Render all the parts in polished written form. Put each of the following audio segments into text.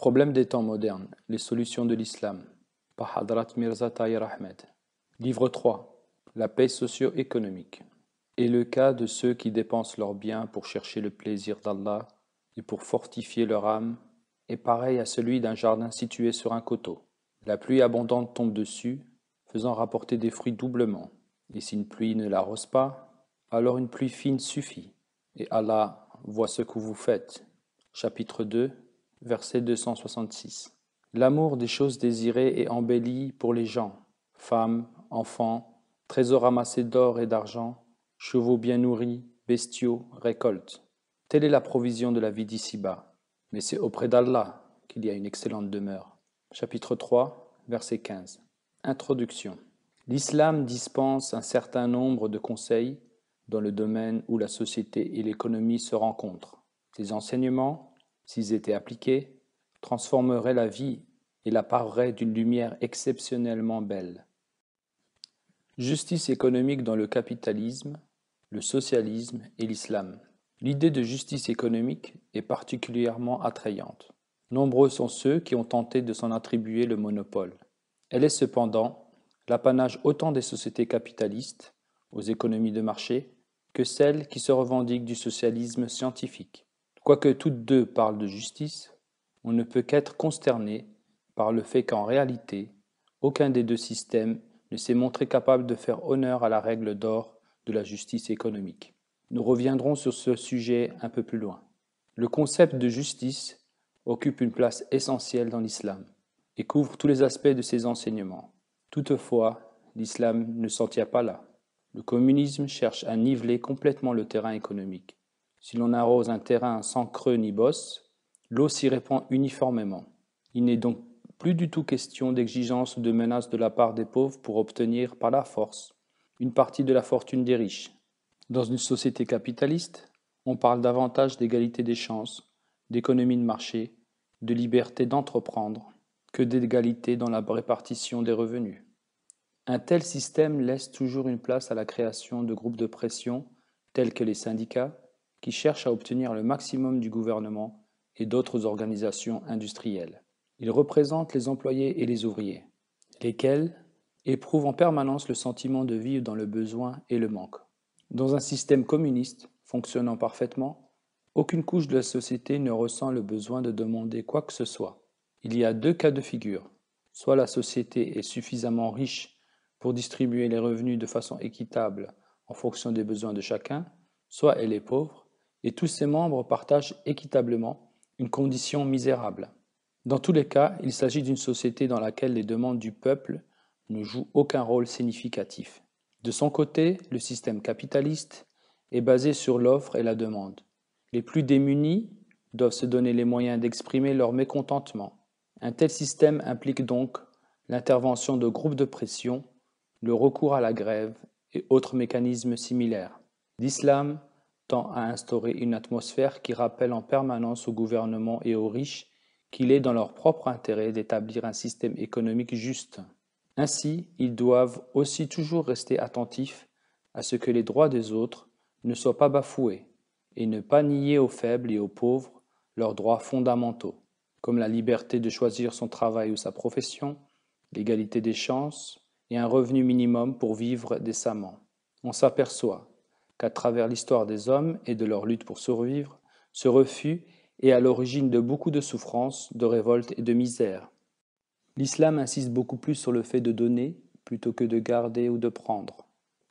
Problème des temps modernes, les solutions de l'islam, par Hadrat Mirza Tahir Ahmed. Livre 3, la paix socio-économique. Et le cas de ceux qui dépensent leurs biens pour chercher le plaisir d'Allah et pour fortifier leur âme est pareil à celui d'un jardin situé sur un coteau. La pluie abondante tombe dessus, faisant rapporter des fruits doublement. Et si une pluie ne l'arrose pas, alors une pluie fine suffit. Et Allah voit ce que vous faites. Chapitre 2, verset 266. L'amour des choses désirées est embelli pour les gens, femmes, enfants, trésors amassés d'or et d'argent, chevaux bien nourris, bestiaux, récoltes. Telle est la provision de la vie d'ici-bas. Mais c'est auprès d'Allah qu'il y a une excellente demeure. Chapitre 3, verset 15. Introduction. L'islam dispense un certain nombre de conseils dans le domaine où la société et l'économie se rencontrent. Ces enseignements, s'ils étaient appliqués, transformeraient la vie et la pareraient d'une lumière exceptionnellement belle. Justice économique dans le capitalisme, le socialisme et l'islam. L'idée de justice économique est particulièrement attrayante. Nombreux sont ceux qui ont tenté de s'en attribuer le monopole. Elle est cependant l'apanage autant des sociétés capitalistes, aux économies de marché, que celles qui se revendiquent du socialisme scientifique. Quoique toutes deux parlent de justice, on ne peut qu'être consterné par le fait qu'en réalité, aucun des deux systèmes ne s'est montré capable de faire honneur à la règle d'or de la justice économique. Nous reviendrons sur ce sujet un peu plus loin. Le concept de justice occupe une place essentielle dans l'islam et couvre tous les aspects de ses enseignements. Toutefois, l'islam ne s'en tient pas là. Le communisme cherche à niveler complètement le terrain économique. Si l'on arrose un terrain sans creux ni bosse, l'eau s'y répand uniformément. Il n'est donc plus du tout question d'exigence ou de menace de la part des pauvres pour obtenir par la force une partie de la fortune des riches. Dans une société capitaliste, on parle davantage d'égalité des chances, d'économie de marché, de liberté d'entreprendre, que d'égalité dans la répartition des revenus. Un tel système laisse toujours une place à la création de groupes de pression tels que les syndicats, qui cherchent à obtenir le maximum du gouvernement et d'autres organisations industrielles. Ils représentent les employés et les ouvriers, lesquels éprouvent en permanence le sentiment de vivre dans le besoin et le manque. Dans un système communiste fonctionnant parfaitement, aucune couche de la société ne ressent le besoin de demander quoi que ce soit. Il y a deux cas de figure. Soit la société est suffisamment riche pour distribuer les revenus de façon équitable en fonction des besoins de chacun, soit elle est pauvre et tous ses membres partagent équitablement une condition misérable. Dans tous les cas, il s'agit d'une société dans laquelle les demandes du peuple ne jouent aucun rôle significatif. De son côté, le système capitaliste est basé sur l'offre et la demande. Les plus démunis doivent se donner les moyens d'exprimer leur mécontentement. Un tel système implique donc l'intervention de groupes de pression, le recours à la grève et autres mécanismes similaires. L'islam tend à instaurer une atmosphère qui rappelle en permanence au gouvernement et aux riches qu'il est dans leur propre intérêt d'établir un système économique juste. Ainsi, ils doivent aussi toujours rester attentifs à ce que les droits des autres ne soient pas bafoués et ne pas nier aux faibles et aux pauvres leurs droits fondamentaux, comme la liberté de choisir son travail ou sa profession, l'égalité des chances et un revenu minimum pour vivre décemment. On s'aperçoit qu'à travers l'histoire des hommes et de leur lutte pour survivre, ce refus est à l'origine de beaucoup de souffrances, de révoltes et de misère. L'islam insiste beaucoup plus sur le fait de donner plutôt que de garder ou de prendre.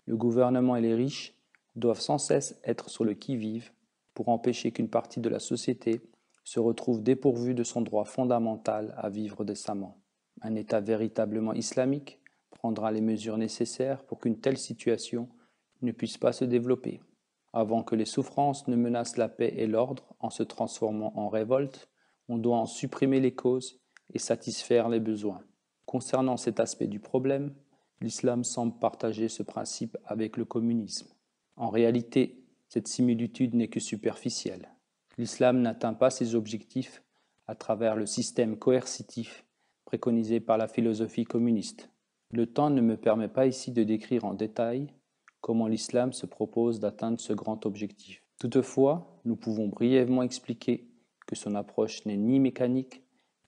Le gouvernement et les riches doivent sans cesse être sur le qui-vive pour empêcher qu'une partie de la société se retrouve dépourvue de son droit fondamental à vivre décemment. Un État véritablement islamique prendra les mesures nécessaires pour qu'une telle situation ne puisse pas se développer. Avant que les souffrances ne menacent la paix et l'ordre en se transformant en révolte, on doit en supprimer les causes et satisfaire les besoins. Concernant cet aspect du problème, l'islam semble partager ce principe avec le communisme. En réalité, cette similitude n'est que superficielle. L'islam n'atteint pas ses objectifs à travers le système coercitif préconisé par la philosophie communiste. Le temps ne me permet pas ici de décrire en détail comment l'islam se propose d'atteindre ce grand objectif. Toutefois, nous pouvons brièvement expliquer que son approche n'est ni mécanique,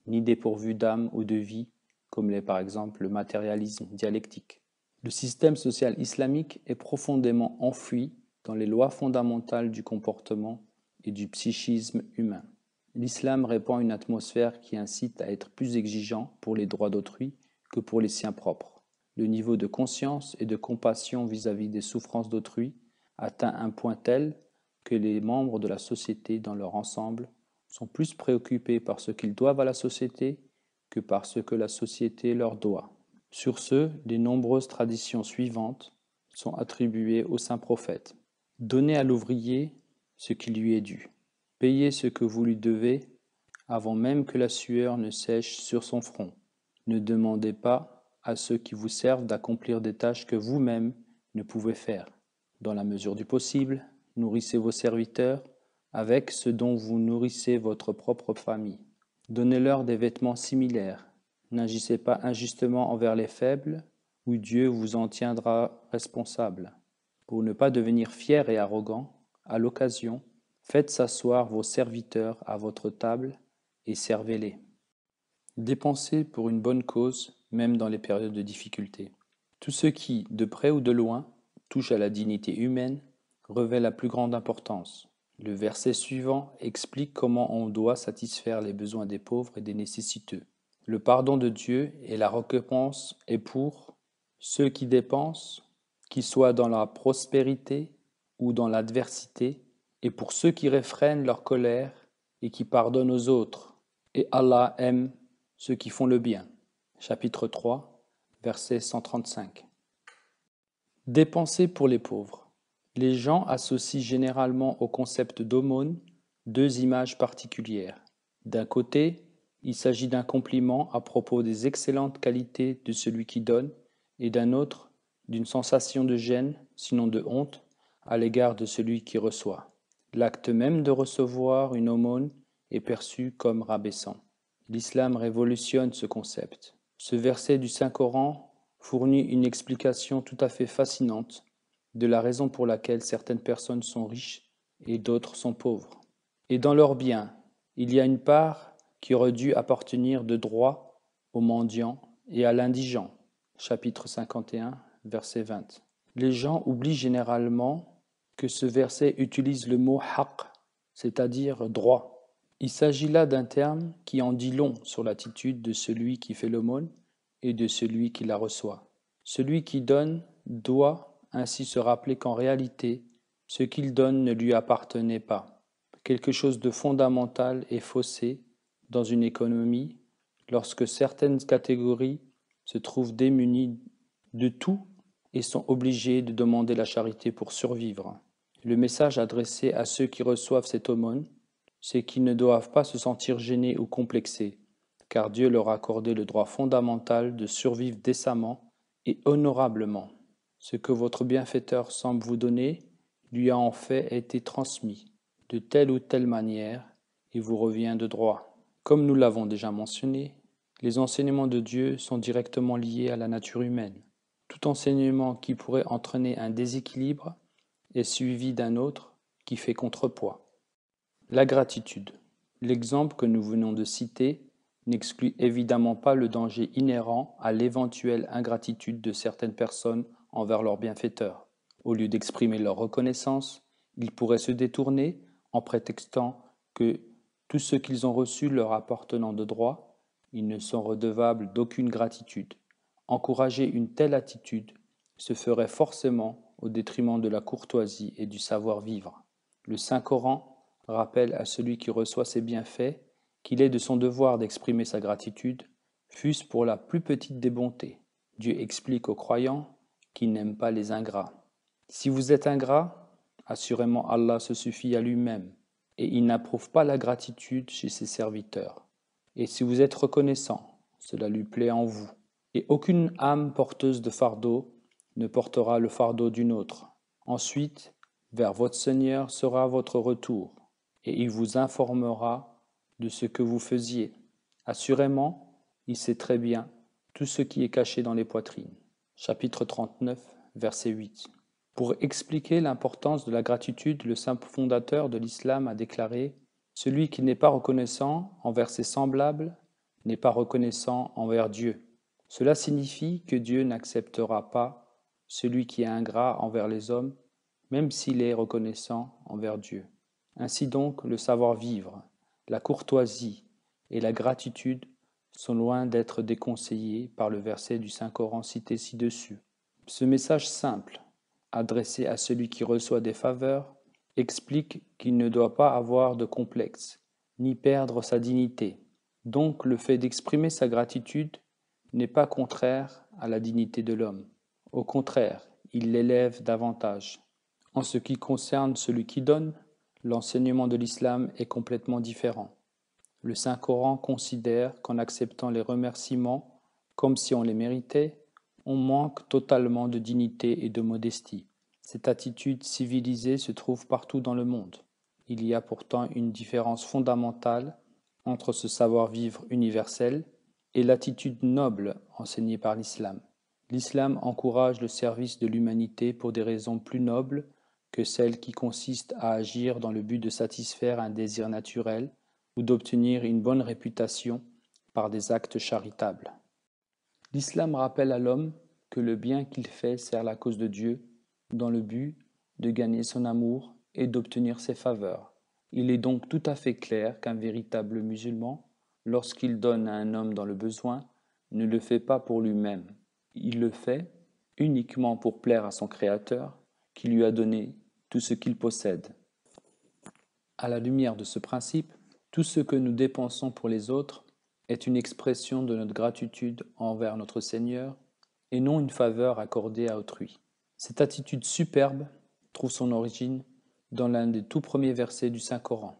ni dépourvu d'âme ou de vie, comme l'est par exemple le matérialisme dialectique. Le système social islamique est profondément enfoui dans les lois fondamentales du comportement et du psychisme humain. L'islam répand une atmosphère qui incite à être plus exigeant pour les droits d'autrui que pour les siens propres. Le niveau de conscience et de compassion vis-à-vis des souffrances d'autrui atteint un point tel que les membres de la société dans leur ensemble sont plus préoccupés par ce qu'ils doivent à la société que par ce que la société leur doit. Sur ce, les nombreuses traditions suivantes sont attribuées aux saints prophètes. Donnez à l'ouvrier ce qui lui est dû. Payez ce que vous lui devez avant même que la sueur ne sèche sur son front. Ne demandez pas à ceux qui vous servent d'accomplir des tâches que vous-même ne pouvez faire. Dans la mesure du possible, nourrissez vos serviteurs avec ce dont vous nourrissez votre propre famille. Donnez-leur des vêtements similaires. N'agissez pas injustement envers les faibles, ou Dieu vous en tiendra responsable. Pour ne pas devenir fier et arrogant, à l'occasion, faites s'asseoir vos serviteurs à votre table et servez-les. Dépensez pour une bonne cause, même dans les périodes de difficulté. Tout ce qui, de près ou de loin, touche à la dignité humaine, revêt la plus grande importance. Le verset suivant explique comment on doit satisfaire les besoins des pauvres et des nécessiteux. Le pardon de Dieu et la récompense est pour ceux qui dépensent, qu'ils soient dans la prospérité ou dans l'adversité, et pour ceux qui réfrènent leur colère et qui pardonnent aux autres. Et Allah aime ceux qui font le bien. Chapitre 3, verset 135. Dépenser pour les pauvres. Les gens associent généralement au concept d'aumône deux images particulières. D'un côté, il s'agit d'un compliment à propos des excellentes qualités de celui qui donne, et d'un autre, d'une sensation de gêne, sinon de honte, à l'égard de celui qui reçoit. L'acte même de recevoir une aumône est perçu comme rabaissant. L'islam révolutionne ce concept. Ce verset du Saint-Coran fournit une explication tout à fait fascinante de la raison pour laquelle certaines personnes sont riches et d'autres sont pauvres. Et dans leurs biens, il y a une part qui aurait dû appartenir de droit aux mendiants et à l'indigent. Chapitre 51, verset 20. Les gens oublient généralement que ce verset utilise le mot haqq, c'est-à-dire droit. Il s'agit là d'un terme qui en dit long sur l'attitude de celui qui fait l'aumône et de celui qui la reçoit. Celui qui donne doit ainsi se rappeler qu'en réalité, ce qu'il donne ne lui appartenait pas. Quelque chose de fondamental est faussé dans une économie lorsque certaines catégories se trouvent démunies de tout et sont obligées de demander la charité pour survivre. Le message adressé à ceux qui reçoivent cette aumône, c'est qu'ils ne doivent pas se sentir gênés ou complexés, car Dieu leur a accordé le droit fondamental de survivre décemment et honorablement. Ce que votre bienfaiteur semble vous donner lui a en fait été transmis de telle ou telle manière et vous revient de droit. Comme nous l'avons déjà mentionné, les enseignements de Dieu sont directement liés à la nature humaine. Tout enseignement qui pourrait entraîner un déséquilibre est suivi d'un autre qui fait contrepoids. La gratitude. L'exemple que nous venons de citer n'exclut évidemment pas le danger inhérent à l'éventuelle ingratitude de certaines personnes envers leurs bienfaiteurs. Au lieu d'exprimer leur reconnaissance, ils pourraient se détourner en prétextant que tout ce qu'ils ont reçu leur appartenant de droit, ils ne sont redevables d'aucune gratitude. Encourager une telle attitude se ferait forcément au détriment de la courtoisie et du savoir-vivre. Le Saint-Coran rappelle à celui qui reçoit ses bienfaits qu'il est de son devoir d'exprimer sa gratitude, fût-ce pour la plus petite des bontés. Dieu explique aux croyants qu'il n'aime pas les ingrats. Si vous êtes ingrat, assurément Allah se suffit à lui-même, et il n'approuve pas la gratitude chez ses serviteurs. Et si vous êtes reconnaissant, cela lui plaît en vous. Et aucune âme porteuse de fardeau ne portera le fardeau d'une autre. Ensuite, vers votre Seigneur sera votre retour, et il vous informera de ce que vous faisiez. Assurément, il sait très bien tout ce qui est caché dans les poitrines. Chapitre 39, verset 8. Pour expliquer l'importance de la gratitude, le saint fondateur de l'islam a déclaré « Celui qui n'est pas reconnaissant envers ses semblables n'est pas reconnaissant envers Dieu. Cela signifie que Dieu n'acceptera pas celui qui est ingrat envers les hommes, même s'il est reconnaissant envers Dieu. Ainsi donc, le savoir-vivre, la courtoisie et la gratitude sont loin d'être déconseillés par le verset du Saint-Coran cité ci-dessus. Ce message simple, adressé à celui qui reçoit des faveurs, explique qu'il ne doit pas avoir de complexe, ni perdre sa dignité. Donc le fait d'exprimer sa gratitude n'est pas contraire à la dignité de l'homme. Au contraire, il l'élève davantage. En ce qui concerne celui qui donne, l'enseignement de l'islam est complètement différent. Le Saint-Coran considère qu'en acceptant les remerciements comme si on les méritait, on manque totalement de dignité et de modestie. Cette attitude civilisée se trouve partout dans le monde. Il y a pourtant une différence fondamentale entre ce savoir-vivre universel et l'attitude noble enseignée par l'islam. L'islam encourage le service de l'humanité pour des raisons plus nobles que celles qui consistent à agir dans le but de satisfaire un désir naturel ou d'obtenir une bonne réputation par des actes charitables. L'islam rappelle à l'homme que le bien qu'il fait sert la cause de Dieu dans le but de gagner son amour et d'obtenir ses faveurs. Il est donc tout à fait clair qu'un véritable musulman, lorsqu'il donne à un homme dans le besoin, ne le fait pas pour lui-même. Il le fait uniquement pour plaire à son Créateur qui lui a donné tout ce qu'il possède. À la lumière de ce principe, tout ce que nous dépensons pour les autres est une expression de notre gratitude envers notre Seigneur et non une faveur accordée à autrui. Cette attitude superbe trouve son origine dans l'un des tout premiers versets du Saint-Coran.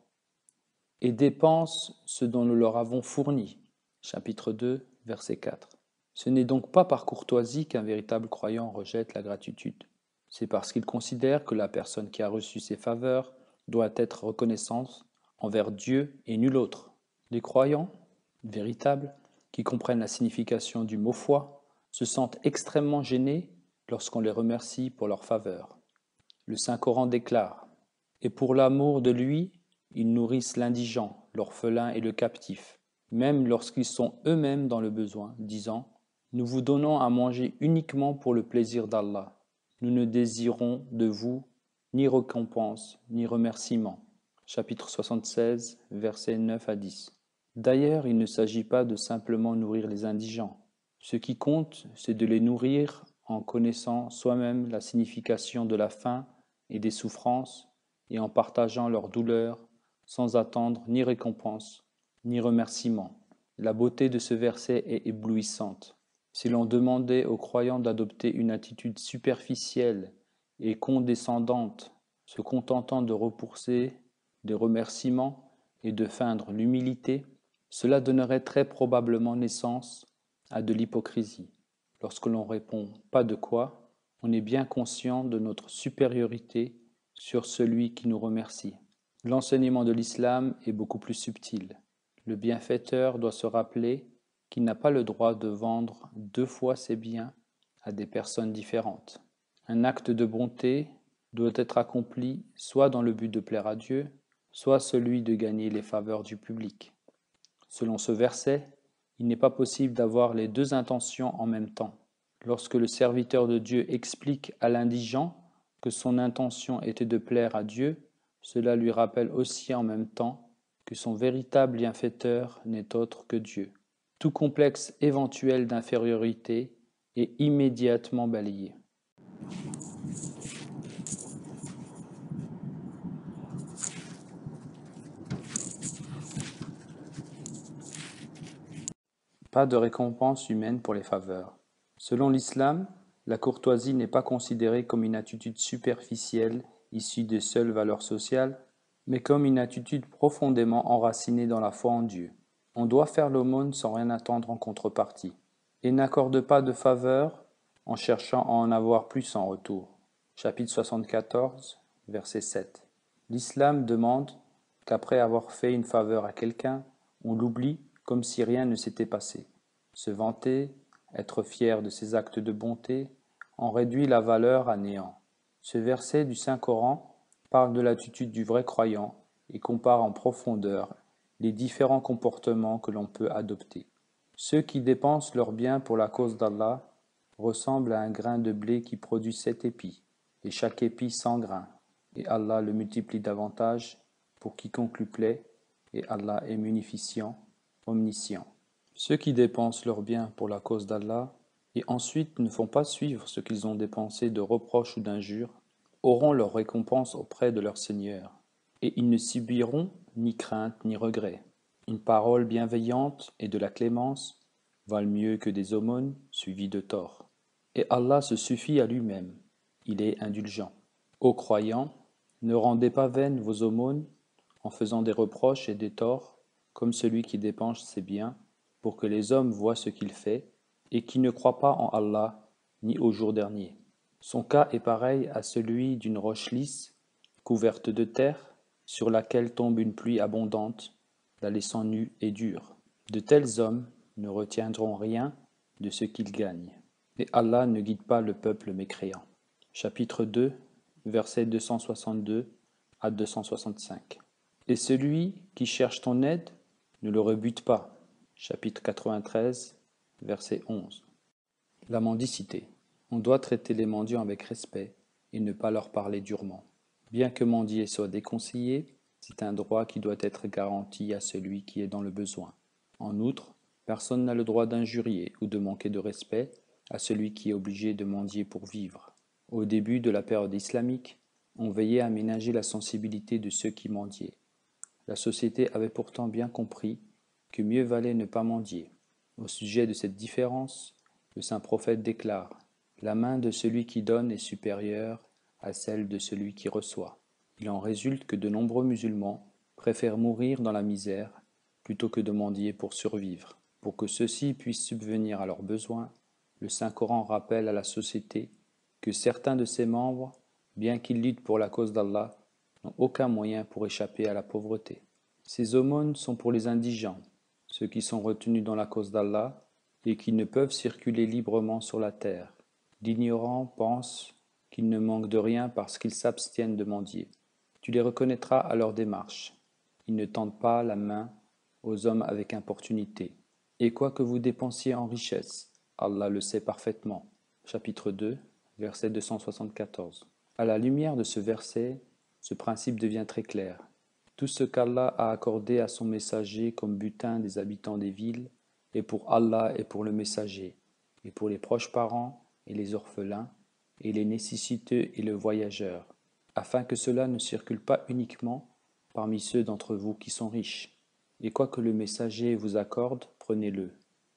« Et dépensent ce dont nous leur avons fourni » chapitre 2, verset 4. Ce n'est donc pas par courtoisie qu'un véritable croyant rejette la gratitude. C'est parce qu'il considère que la personne qui a reçu ses faveurs doit être reconnaissante envers Dieu et nul autre. Les croyants, véritables, qui comprennent la signification du mot foi, se sentent extrêmement gênés lorsqu'on les remercie pour leurs faveurs. Le Saint-Coran déclare « Et pour l'amour de lui, ils nourrissent l'indigent, l'orphelin et le captif, même lorsqu'ils sont eux-mêmes dans le besoin, disant « Nous vous donnons à manger uniquement pour le plaisir d'Allah. Nous ne désirons de vous ni récompense, ni remerciement. » Chapitre 76, versets 9 à 10. D'ailleurs, il ne s'agit pas de simplement nourrir les indigents. Ce qui compte, c'est de les nourrir en connaissant soi-même la signification de la faim et des souffrances et en partageant leurs douleurs sans attendre ni récompense, ni remerciement. La beauté de ce verset est éblouissante. Si l'on demandait aux croyants d'adopter une attitude superficielle et condescendante, se contentant de repousser des remerciements et de feindre l'humilité, cela donnerait très probablement naissance à de l'hypocrisie. Lorsque l'on répond « pas de quoi », on est bien conscient de notre supériorité sur celui qui nous remercie. L'enseignement de l'islam est beaucoup plus subtil. Le bienfaiteur doit se rappeler qu'il n'a pas le droit de vendre 2 fois ses biens à des personnes différentes. Un acte de bonté doit être accompli soit dans le but de plaire à Dieu, soit celui de gagner les faveurs du public. Selon ce verset, il n'est pas possible d'avoir les 2 intentions en même temps. Lorsque le serviteur de Dieu explique à l'indigent que son intention était de plaire à Dieu, cela lui rappelle aussi en même temps que son véritable bienfaiteur n'est autre que Dieu. Tout complexe éventuel d'infériorité est immédiatement balayé. Pas de récompense humaine pour les faveurs. Selon l'islam, la courtoisie n'est pas considérée comme une attitude superficielle issue des seules valeurs sociales, mais comme une attitude profondément enracinée dans la foi en Dieu. On doit faire l'aumône sans rien attendre en contrepartie, et n'accorde pas de faveur en cherchant à en avoir plus en retour. Chapitre 74, verset 7. L'islam demande qu'après avoir fait une faveur à quelqu'un, on l'oublie comme si rien ne s'était passé. Se vanter, être fier de ses actes de bonté, en réduit la valeur à néant. Ce verset du Saint-Coran parle de l'attitude du vrai croyant et compare en profondeur les différents comportements que l'on peut adopter. Ceux qui dépensent leurs biens pour la cause d'Allah ressemblent à un grain de blé qui produit 7 épis, et chaque épi 100 grains, et Allah le multiplie davantage pour quiconque lui plaît, et Allah est munificient, omniscient. Ceux qui dépensent leurs biens pour la cause d'Allah, et ensuite ne font pas suivre ce qu'ils ont dépensé de reproches ou d'injures, auront leur récompense auprès de leur Seigneur, et ils ne subiront ni crainte ni regret. Une parole bienveillante et de la clémence valent mieux que des aumônes suivies de tort. Et Allah se suffit à lui-même, il est indulgent. Ô croyants, ne rendez pas vaines vos aumônes en faisant des reproches et des torts, comme celui qui dépense ses biens, pour que les hommes voient ce qu'il fait, et qui ne croit pas en Allah ni au jour dernier. Son cas est pareil à celui d'une roche lisse, couverte de terre, sur laquelle tombe une pluie abondante, la laissant nue et dure. De tels hommes ne retiendront rien de ce qu'ils gagnent. Et Allah ne guide pas le peuple mécréant. Chapitre 2, versets 262 à 265. Et celui qui cherche ton aide, ne le rebute pas. Chapitre 93, verset 11. La mendicité. On doit traiter les mendiants avec respect et ne pas leur parler durement. Bien que mendier soit déconseillé, c'est un droit qui doit être garanti à celui qui est dans le besoin. En outre, personne n'a le droit d'injurier ou de manquer de respect à celui qui est obligé de mendier pour vivre. Au début de la période islamique, on veillait à ménager la sensibilité de ceux qui mendiaient. La société avait pourtant bien compris que mieux valait ne pas mendier. Au sujet de cette différence, le saint prophète déclare « La main de celui qui donne est supérieure à celle de celui qui reçoit ». Il en résulte que de nombreux musulmans préfèrent mourir dans la misère plutôt que de mendier pour survivre. Pour que ceux-ci puissent subvenir à leurs besoins, le Saint-Coran rappelle à la société que certains de ses membres, bien qu'ils luttent pour la cause d'Allah, n'ont aucun moyen pour échapper à la pauvreté. Ces aumônes sont pour les indigents, ceux qui sont retenus dans la cause d'Allah et qui ne peuvent circuler librement sur la terre. L'ignorant pense qu'ils ne manquent de rien parce qu'ils s'abstiennent de mendier. Tu les reconnaîtras à leur démarche. Ils ne tendent pas la main aux hommes avec importunité. Et quoi que vous dépensiez en richesse, Allah le sait parfaitement. Chapitre 2, verset 274. À la lumière de ce verset, ce principe devient très clair. Tout ce qu'Allah a accordé à son messager comme butin des habitants des villes est pour Allah et pour le messager, et pour les proches parents et les orphelins, et les nécessiteux et le voyageur, afin que cela ne circule pas uniquement parmi ceux d'entre vous qui sont riches. Et quoi que le messager vous accorde, prenez-le,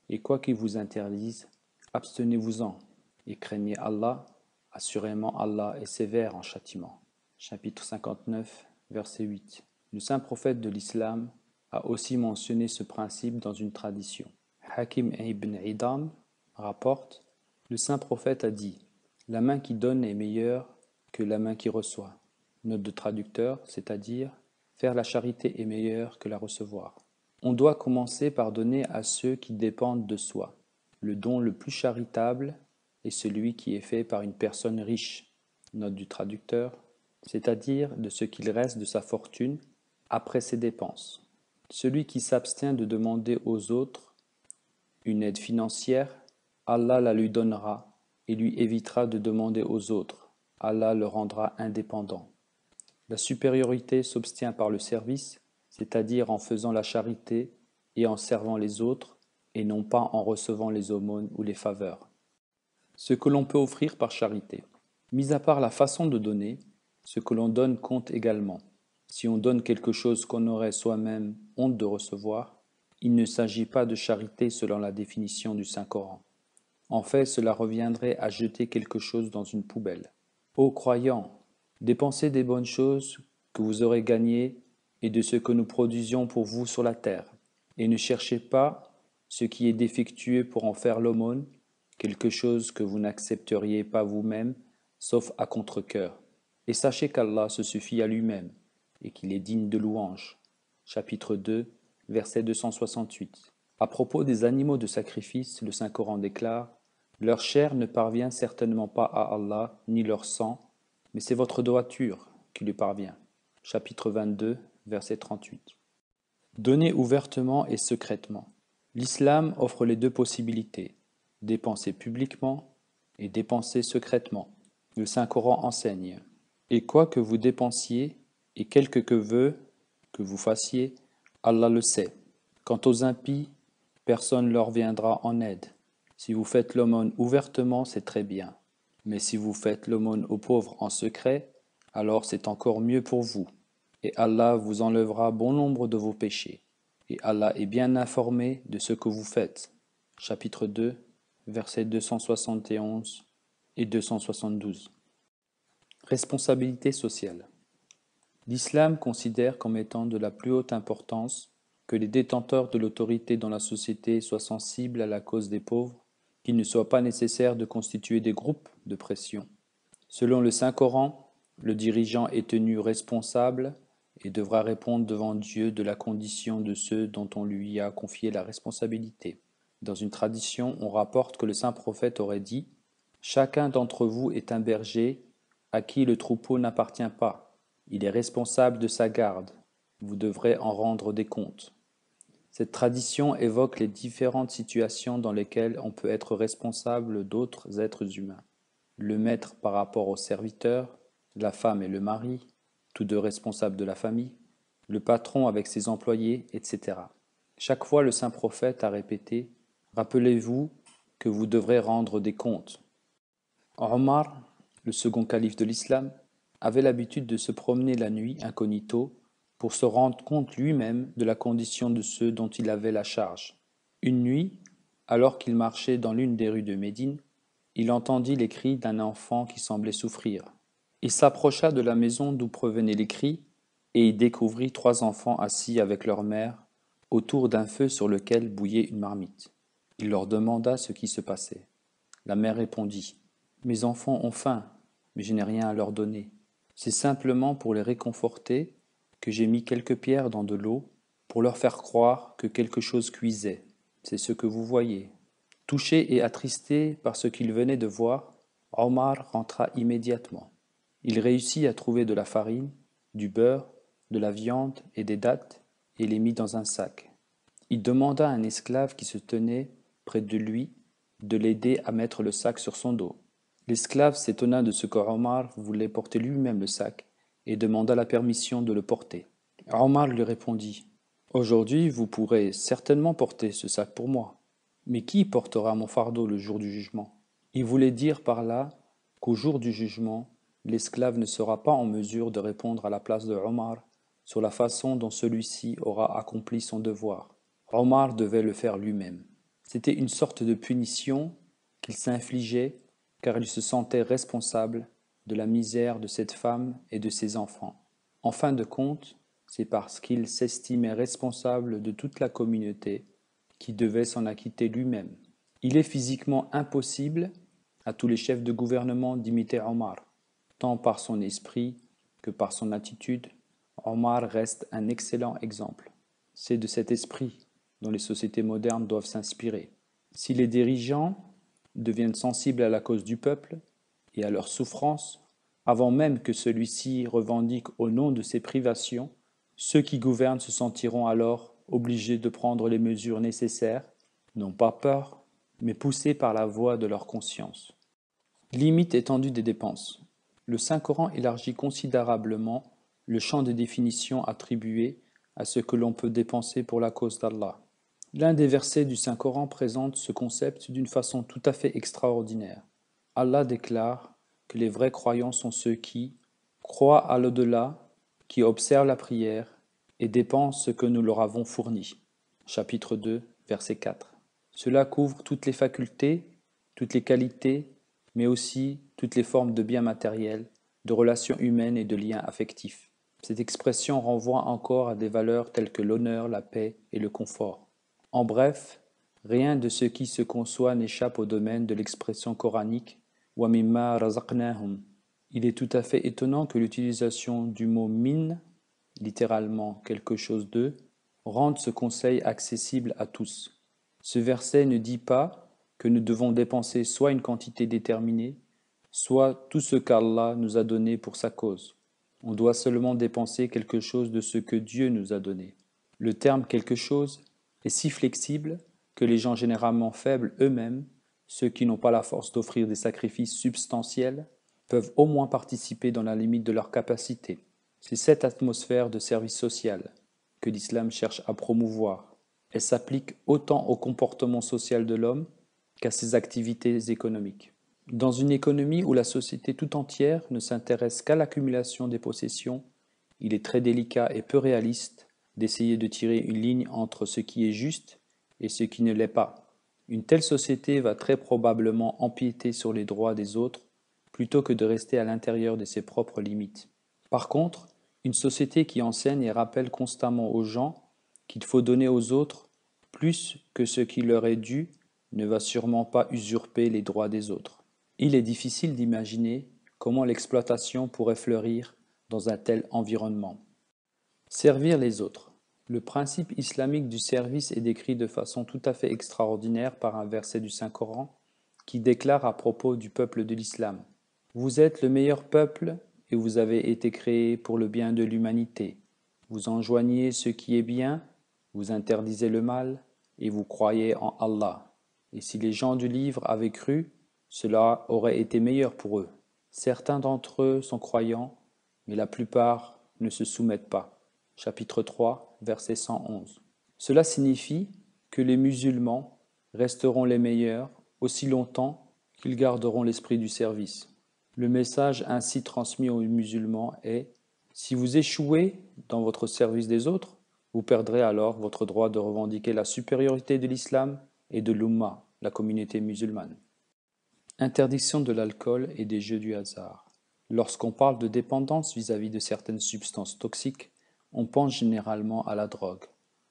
et quoi qu'il vous interdise, abstenez-vous-en, et craignez Allah, assurément Allah est sévère en châtiment. Chapitre 59, verset 8. Le saint prophète de l'islam a aussi mentionné ce principe dans une tradition. Hakim ibn Idam rapporte, le saint prophète a dit « La main qui donne est meilleure que la main qui reçoit ». Note de traducteur, c'est-à-dire « Faire la charité est meilleur que la recevoir ». On doit commencer par donner à ceux qui dépendent de soi. Le don le plus charitable est celui qui est fait par une personne riche. Note du traducteur, c'est-à-dire de ce qu'il reste de sa fortune après ses dépenses. Celui qui s'abstient de demander aux autres une aide financière, Allah la lui donnera et lui évitera de demander aux autres. Allah le rendra indépendant. La supériorité s'obtient par le service, c'est-à-dire en faisant la charité et en servant les autres, et non pas en recevant les aumônes ou les faveurs. Ce que l'on peut offrir par charité. Mis à part la façon de donner, ce que l'on donne compte également. Si on donne quelque chose qu'on aurait soi-même honte de recevoir, il ne s'agit pas de charité selon la définition du Saint-Coran. En fait, cela reviendrait à jeter quelque chose dans une poubelle. Ô croyants, dépensez des bonnes choses que vous aurez gagnées et de ce que nous produisions pour vous sur la terre, et ne cherchez pas ce qui est défectueux pour en faire l'aumône, quelque chose que vous n'accepteriez pas vous-même, sauf à contre-cœur. Et sachez qu'Allah se suffit à lui-même, et qu'il est digne de louange. Chapitre 2, verset 268. À propos des animaux de sacrifice, le Saint-Coran déclare « Leur chair ne parvient certainement pas à Allah, ni leur sang, mais c'est votre droiture qui lui parvient. » Chapitre 22, verset 38. Donnez ouvertement et secrètement. L'islam offre les deux possibilités, dépenser publiquement et dépenser secrètement. Le Saint-Coran enseigne. Et quoi que vous dépensiez, et quelque que veut que vous fassiez, Allah le sait. Quant aux impies, personne leur viendra en aide. Si vous faites l'aumône ouvertement, c'est très bien. Mais si vous faites l'aumône aux pauvres en secret, alors c'est encore mieux pour vous. Et Allah vous enlèvera bon nombre de vos péchés. Et Allah est bien informé de ce que vous faites. Chapitre 2, versets 271 et 272. Responsabilité sociale. L'islam considère comme étant de la plus haute importance que les détenteurs de l'autorité dans la société soient sensibles à la cause des pauvres, qu'il ne soit pas nécessaire de constituer des groupes de pression. Selon le Saint-Coran, le dirigeant est tenu responsable et devra répondre devant Dieu de la condition de ceux dont on lui a confié la responsabilité. Dans une tradition, on rapporte que le saint prophète aurait dit « Chacun d'entre vous est un berger à qui le troupeau n'appartient pas. Il est responsable de sa garde. Vous devrez en rendre des comptes. » Cette tradition évoque les différentes situations dans lesquelles on peut être responsable d'autres êtres humains. Le maître par rapport au serviteur, la femme et le mari, tous deux responsables de la famille, le patron avec ses employés, etc. Chaque fois le saint prophète a répété « Rappelez-vous que vous devrez rendre des comptes. » Omar, le second calife de l'islam, avait l'habitude de se promener la nuit incognito pour se rendre compte lui-même de la condition de ceux dont il avait la charge. Une nuit, alors qu'il marchait dans l'une des rues de Médine, il entendit les cris d'un enfant qui semblait souffrir. Il s'approcha de la maison d'où provenaient les cris et y découvrit 3 enfants assis avec leur mère autour d'un feu sur lequel bouillait une marmite. Il leur demanda ce qui se passait. La mère répondit « Mes enfants ont faim, mais je n'ai rien à leur donner. C'est simplement pour les réconforter que j'ai mis quelques pierres dans de l'eau pour leur faire croire que quelque chose cuisait. C'est ce que vous voyez. » Touché et attristé par ce qu'il venait de voir, Omar rentra immédiatement. Il réussit à trouver de la farine, du beurre, de la viande et des dattes et les mit dans un sac. Il demanda à un esclave qui se tenait près de lui de l'aider à mettre le sac sur son dos. L'esclave s'étonna de ce que Omar voulait porter lui-même le sac et demanda la permission de le porter. Omar lui répondit « Aujourd'hui, vous pourrez certainement porter ce sac pour moi. Mais qui portera mon fardeau le jour du jugement ?» Il voulait dire par là qu'au jour du jugement, l'esclave ne sera pas en mesure de répondre à la place de Omar sur la façon dont celui-ci aura accompli son devoir. Omar devait le faire lui-même. C'était une sorte de punition qu'il s'infligeait car il se sentait responsable de la misère de cette femme et de ses enfants. En fin de compte, c'est parce qu'il s'estimait responsable de toute la communauté qu'il devait s'en acquitter lui-même. Il est physiquement impossible à tous les chefs de gouvernement d'imiter Omar. Tant par son esprit que par son attitude, Omar reste un excellent exemple. C'est de cet esprit dont les sociétés modernes doivent s'inspirer. Si les dirigeants deviennent sensibles à la cause du peuple et à leurs souffrances, avant même que celui-ci revendique au nom de ses privations, ceux qui gouvernent se sentiront alors obligés de prendre les mesures nécessaires, non pas peur, mais poussés par la voix de leur conscience. Limite étendue des dépenses. Le Saint-Coran élargit considérablement le champ des définitions attribuées à ce que l'on peut dépenser pour la cause d'Allah. L'un des versets du Saint-Coran présente ce concept d'une façon tout à fait extraordinaire. Allah déclare que les vrais croyants sont ceux qui croient à l'au-delà, qui observent la prière et dépensent ce que nous leur avons fourni. Chapitre 2, verset 4. Cela couvre toutes les facultés, toutes les qualités, mais aussi toutes les formes de biens matériels, de relations humaines et de liens affectifs. Cette expression renvoie encore à des valeurs telles que l'honneur, la paix et le confort. En bref, rien de ce qui se conçoit n'échappe au domaine de l'expression coranique « wa mimma razaqnahum ». Il est tout à fait étonnant que l'utilisation du mot « min », littéralement « quelque chose de », rende ce conseil accessible à tous. Ce verset ne dit pas que nous devons dépenser soit une quantité déterminée, soit tout ce qu'Allah nous a donné pour sa cause. On doit seulement dépenser quelque chose de ce que Dieu nous a donné. Le terme « quelque chose » est si flexible que les gens généralement faibles eux-mêmes, ceux qui n'ont pas la force d'offrir des sacrifices substantiels, peuvent au moins participer dans la limite de leurs capacités. C'est cette atmosphère de service social que l'islam cherche à promouvoir. Elle s'applique autant au comportement social de l'homme qu'à ses activités économiques. Dans une économie où la société tout entière ne s'intéresse qu'à l'accumulation des possessions, il est très délicat et peu réaliste d'essayer de tirer une ligne entre ce qui est juste et ce qui ne l'est pas. Une telle société va très probablement empiéter sur les droits des autres plutôt que de rester à l'intérieur de ses propres limites. Par contre, une société qui enseigne et rappelle constamment aux gens qu'il faut donner aux autres plus que ce qui leur est dû ne va sûrement pas usurper les droits des autres. Il est difficile d'imaginer comment l'exploitation pourrait fleurir dans un tel environnement. Servir les autres. Le principe islamique du service est décrit de façon tout à fait extraordinaire par un verset du Saint-Coran qui déclare à propos du peuple de l'islam : « Vous êtes le meilleur peuple et vous avez été créés pour le bien de l'humanité. Vous enjoignez ce qui est bien, vous interdisez le mal et vous croyez en Allah. Et si les gens du livre avaient cru, cela aurait été meilleur pour eux. Certains d'entre eux sont croyants, mais la plupart ne se soumettent pas. » Chapitre 3, verset 111. Cela signifie que les musulmans resteront les meilleurs aussi longtemps qu'ils garderont l'esprit du service. Le message ainsi transmis aux musulmans est : si vous échouez dans votre service des autres, vous perdrez alors votre droit de revendiquer la supériorité de l'islam et de l'Ummah, la communauté musulmane. Interdiction de l'alcool et des jeux du hasard. Lorsqu'on parle de dépendance vis-à-vis de certaines substances toxiques, on pense généralement à la drogue.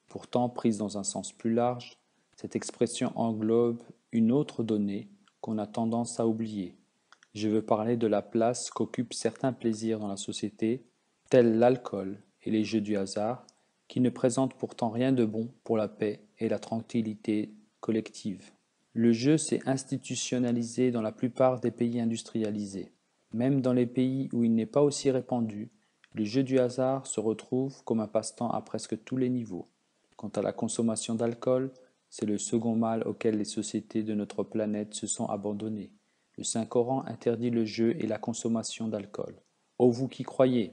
Pourtant, prise dans un sens plus large, cette expression englobe une autre donnée qu'on a tendance à oublier. Je veux parler de la place qu'occupent certains plaisirs dans la société, tels l'alcool et les jeux du hasard, qui ne présentent pourtant rien de bon pour la paix et la tranquillité collective. Le jeu s'est institutionnalisé dans la plupart des pays industrialisés. Même dans les pays où il n'est pas aussi répandu, le jeu du hasard se retrouve comme un passe-temps à presque tous les niveaux. Quant à la consommation d'alcool, c'est le second mal auquel les sociétés de notre planète se sont abandonnées. Le Saint-Coran interdit le jeu et la consommation d'alcool. Ô vous qui croyez,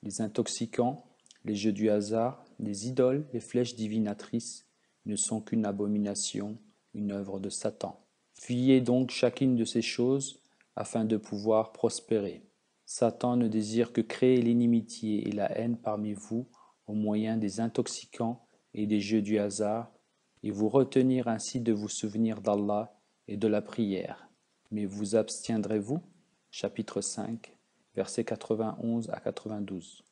les intoxicants, les jeux du hasard, les idoles, les flèches divinatrices ne sont qu'une abomination, une œuvre de Satan. Fuyez donc chacune de ces choses afin de pouvoir prospérer. Satan ne désire que créer l'inimitié et la haine parmi vous au moyen des intoxicants et des jeux du hasard, et vous retenir ainsi de vous souvenir d'Allah et de la prière. Mais vous abstiendrez-vous ? Chapitre 5, versets 91 à 92.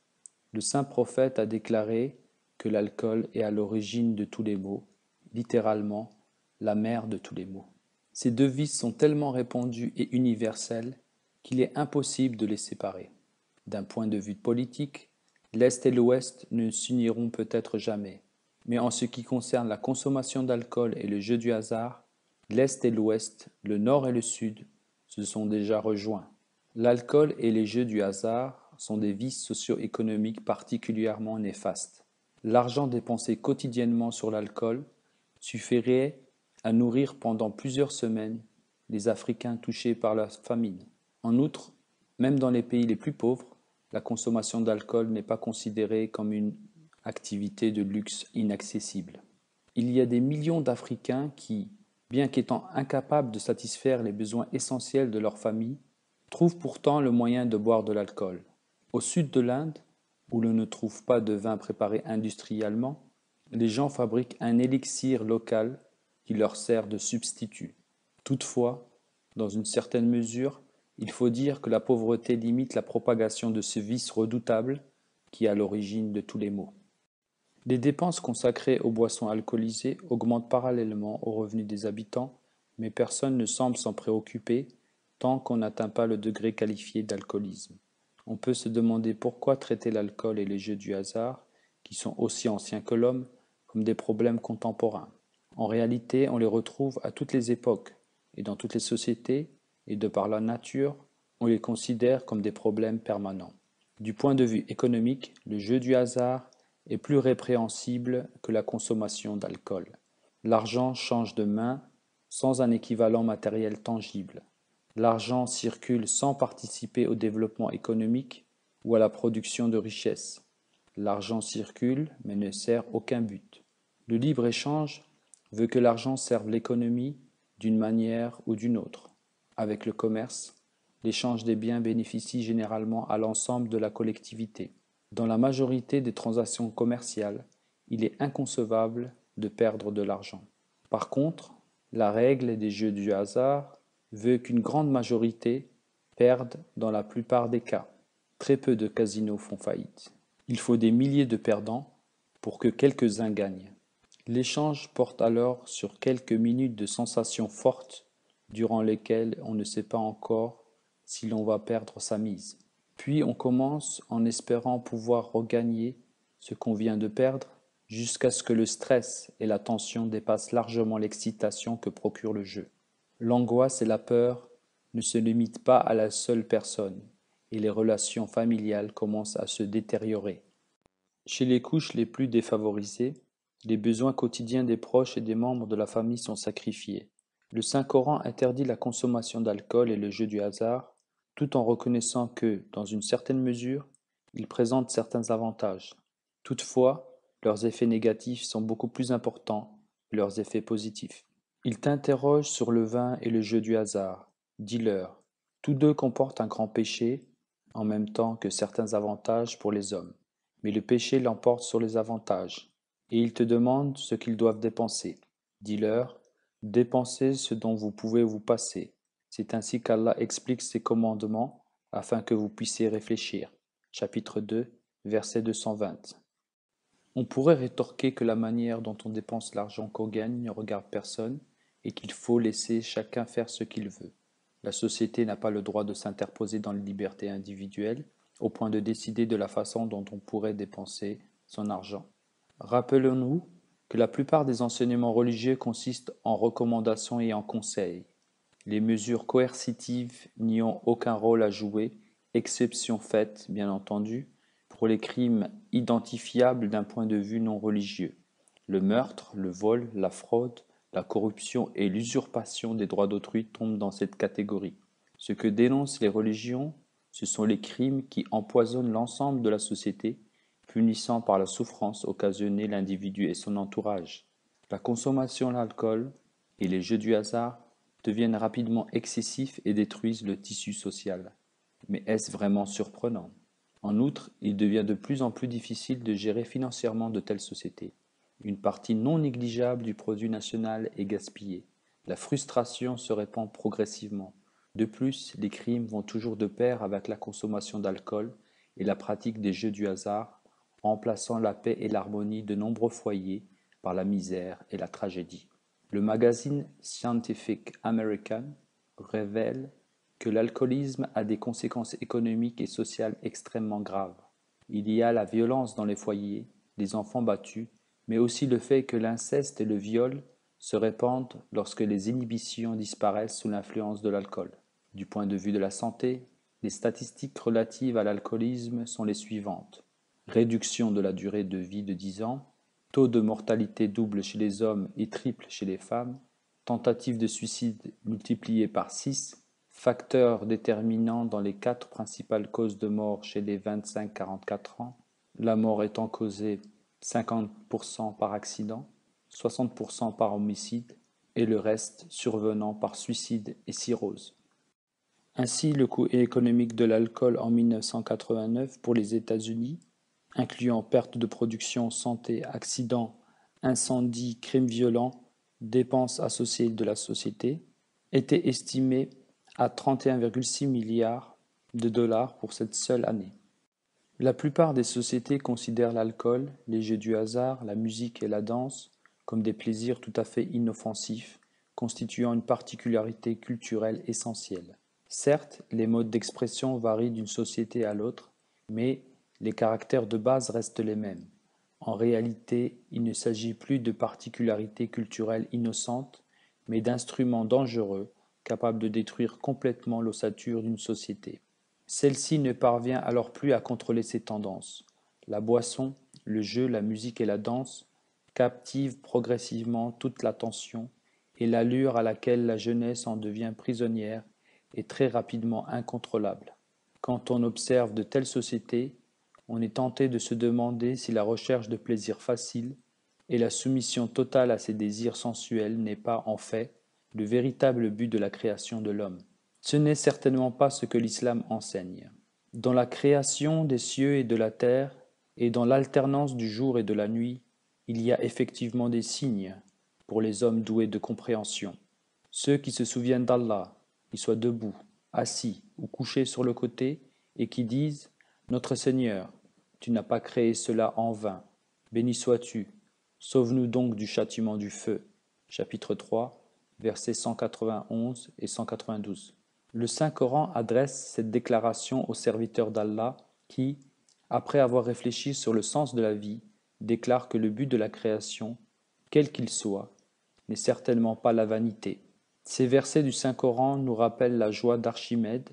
Le saint prophète a déclaré que l'alcool est à l'origine de tous les maux, littéralement la mère de tous les maux. Ces deux vices sont tellement répandus et universels qu'il est impossible de les séparer. D'un point de vue politique, l'Est et l'Ouest ne s'uniront peut-être jamais, mais en ce qui concerne la consommation d'alcool et le jeu du hasard, l'Est et l'Ouest, le Nord et le Sud se sont déjà rejoints. L'alcool et les jeux du hasard sont des vices socio-économiques particulièrement néfastes. L'argent dépensé quotidiennement sur l'alcool suffirait à nourrir pendant plusieurs semaines les Africains touchés par la famine. En outre, même dans les pays les plus pauvres, la consommation d'alcool n'est pas considérée comme une activité de luxe inaccessible. Il y a des millions d'Africains qui, bien qu'étant incapables de satisfaire les besoins essentiels de leur famille, trouvent pourtant le moyen de boire de l'alcool. Au sud de l'Inde, où l'on ne trouve pas de vin préparé industriellement, les gens fabriquent un élixir local qui leur sert de substitut. Toutefois, dans une certaine mesure, il faut dire que la pauvreté limite la propagation de ce vice redoutable qui est à l'origine de tous les maux. Les dépenses consacrées aux boissons alcoolisées augmentent parallèlement aux revenus des habitants, mais personne ne semble s'en préoccuper tant qu'on n'atteint pas le degré qualifié d'alcoolisme. On peut se demander pourquoi traiter l'alcool et les jeux du hasard, qui sont aussi anciens que l'homme, comme des problèmes contemporains. En réalité, on les retrouve à toutes les époques et dans toutes les sociétés, et de par la nature, on les considère comme des problèmes permanents. Du point de vue économique, le jeu du hasard est plus répréhensible que la consommation d'alcool. L'argent change de main sans un équivalent matériel tangible. L'argent circule sans participer au développement économique ou à la production de richesses. L'argent circule mais ne sert aucun but. Le libre-échange veut que l'argent serve l'économie d'une manière ou d'une autre. Avec le commerce, l'échange des biens bénéficie généralement à l'ensemble de la collectivité. Dans la majorité des transactions commerciales, il est inconcevable de perdre de l'argent. Par contre, la règle des jeux du hasard veut qu'une grande majorité perde dans la plupart des cas. Très peu de casinos font faillite. Il faut des milliers de perdants pour que quelques-uns gagnent. L'échange porte alors sur quelques minutes de sensations fortes durant lesquelles on ne sait pas encore si l'on va perdre sa mise. Puis on commence en espérant pouvoir regagner ce qu'on vient de perdre jusqu'à ce que le stress et la tension dépassent largement l'excitation que procure le jeu. L'angoisse et la peur ne se limitent pas à la seule personne et les relations familiales commencent à se détériorer. Chez les couches les plus défavorisées, les besoins quotidiens des proches et des membres de la famille sont sacrifiés. Le Saint-Coran interdit la consommation d'alcool et le jeu du hasard, tout en reconnaissant que, dans une certaine mesure, ils présentent certains avantages. Toutefois, leurs effets négatifs sont beaucoup plus importants que leurs effets positifs. Il t'interroge sur le vin et le jeu du hasard. Dis-leur, tous deux comportent un grand péché, en même temps que certains avantages pour les hommes. Mais le péché l'emporte sur les avantages, et ils te demandent ce qu'ils doivent dépenser. Dis-leur, dépensez ce dont vous pouvez vous passer. C'est ainsi qu'Allah explique ses commandements, afin que vous puissiez réfléchir. Chapitre 2, verset 220. On pourrait rétorquer que la manière dont on dépense l'argent qu'on gagne ne regarde personne et qu'il faut laisser chacun faire ce qu'il veut. La société n'a pas le droit de s'interposer dans les libertés individuelles au point de décider de la façon dont on pourrait dépenser son argent. Rappelons-nous que la plupart des enseignements religieux consistent en recommandations et en conseils. Les mesures coercitives n'y ont aucun rôle à jouer, exception faite, bien entendu, pour les crimes identifiables d'un point de vue non religieux. Le meurtre, le vol, la fraude, la corruption et l'usurpation des droits d'autrui tombent dans cette catégorie. Ce que dénoncent les religions, ce sont les crimes qui empoisonnent l'ensemble de la société, punissant par la souffrance occasionnée l'individu et son entourage. La consommation d'alcool et les jeux du hasard deviennent rapidement excessifs et détruisent le tissu social. Mais est-ce vraiment surprenant? En outre, il devient de plus en plus difficile de gérer financièrement de telles sociétés. Une partie non négligeable du produit national est gaspillée. La frustration se répand progressivement. De plus, les crimes vont toujours de pair avec la consommation d'alcool et la pratique des jeux du hasard, remplaçant la paix et l'harmonie de nombreux foyers par la misère et la tragédie. Le magazine Scientific American révèle que l'alcoolisme a des conséquences économiques et sociales extrêmement graves. Il y a la violence dans les foyers, les enfants battus, mais aussi le fait que l'inceste et le viol se répandent lorsque les inhibitions disparaissent sous l'influence de l'alcool. Du point de vue de la santé, les statistiques relatives à l'alcoolisme sont les suivantes. Réduction de la durée de vie de 10 ans, taux de mortalité double chez les hommes et triple chez les femmes, tentatives de suicide multipliées par 6, facteurs déterminants dans les 4 principales causes de mort chez les 25-44 ans, la mort étant causée 50% par accident, 60% par homicide et le reste survenant par suicide et cirrhose. Ainsi, le coût économique de l'alcool en 1989 pour les États-Unis, incluant perte de production, santé, accidents, incendies, crimes violents, dépenses associées de la société, était estimé à 31,6 milliards de dollars pour cette seule année. La plupart des sociétés considèrent l'alcool, les jeux du hasard, la musique et la danse comme des plaisirs tout à fait inoffensifs, constituant une particularité culturelle essentielle. Certes, les modes d'expression varient d'une société à l'autre, mais les caractères de base restent les mêmes. En réalité, il ne s'agit plus de particularités culturelles innocentes, mais d'instruments dangereux capables de détruire complètement l'ossature d'une société. Celle-ci ne parvient alors plus à contrôler ses tendances. La boisson, le jeu, la musique et la danse captive progressivement toute l'attention, et l'allure à laquelle la jeunesse en devient prisonnière est très rapidement incontrôlable. Quand on observe de telles sociétés, on est tenté de se demander si la recherche de plaisirs faciles et la soumission totale à ses désirs sensuels n'est pas, en fait, le véritable but de la création de l'homme. Ce n'est certainement pas ce que l'islam enseigne. Dans la création des cieux et de la terre, et dans l'alternance du jour et de la nuit, il y a effectivement des signes pour les hommes doués de compréhension. Ceux qui se souviennent d'Allah, qu'ils soient debout, assis ou couchés sur le côté, et qui disent « Notre Seigneur, tu n'as pas créé cela en vain. Béni sois-tu. Sauve-nous donc du châtiment du feu. » Chapitre 3, versets 191 et 192. Le Saint-Coran adresse cette déclaration aux serviteurs d'Allah qui, après avoir réfléchi sur le sens de la vie, déclarent que le but de la création, quel qu'il soit, n'est certainement pas la vanité. Ces versets du Saint-Coran nous rappellent la joie d'Archimède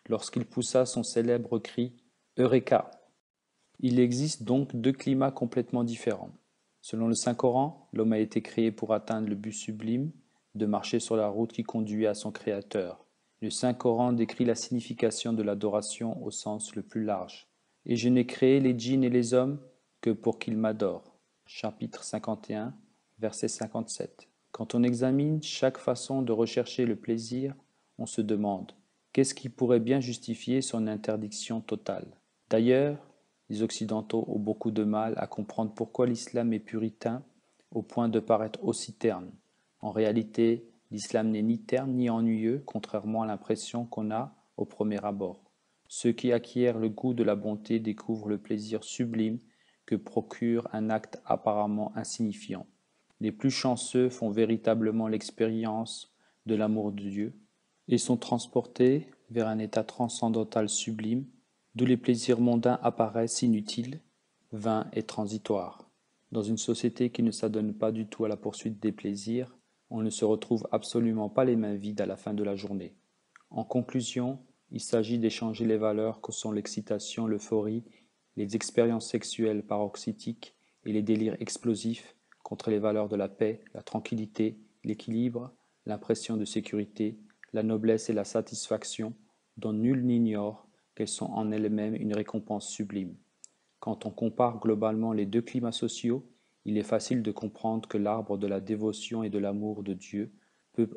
lorsqu'il poussa son célèbre cri « Eureka !». Il existe donc deux climats complètement différents. Selon le Saint-Coran, l'homme a été créé pour atteindre le but sublime de marcher sur la route qui conduit à son Créateur. Le Saint-Coran décrit la signification de l'adoration au sens le plus large. « Et je n'ai créé les djinns et les hommes que pour qu'ils m'adorent. » Chapitre 51, verset 57. Quand on examine chaque façon de rechercher le plaisir, on se demande qu'est-ce qui pourrait bien justifier son interdiction totale. D'ailleurs, les Occidentaux ont beaucoup de mal à comprendre pourquoi l'islam est puritain au point de paraître aussi terne. En réalité, l'islam n'est ni terne ni ennuyeux, contrairement à l'impression qu'on a au premier abord. Ceux qui acquièrent le goût de la bonté découvrent le plaisir sublime que procure un acte apparemment insignifiant. Les plus chanceux font véritablement l'expérience de l'amour de Dieu et sont transportés vers un état transcendantal sublime, d'où les plaisirs mondains apparaissent inutiles, vains et transitoires. Dans une société qui ne s'adonne pas du tout à la poursuite des plaisirs, on ne se retrouve absolument pas les mains vides à la fin de la journée. En conclusion, il s'agit d'échanger les valeurs que sont l'excitation, l'euphorie, les expériences sexuelles paroxytiques et les délires explosifs contre les valeurs de la paix, la tranquillité, l'équilibre, l'impression de sécurité, la noblesse et la satisfaction, dont nul n'ignore qu'elles sont en elles-mêmes une récompense sublime. Quand on compare globalement les deux climats sociaux, il est facile de comprendre que l'arbre de la dévotion et de l'amour de Dieu peut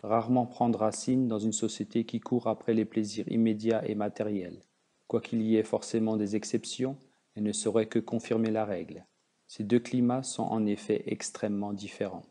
rarement prendre racine dans une société qui court après les plaisirs immédiats et matériels. Quoiqu'il y ait forcément des exceptions, elles ne sauraient que confirmer la règle. Ces deux climats sont en effet extrêmement différents.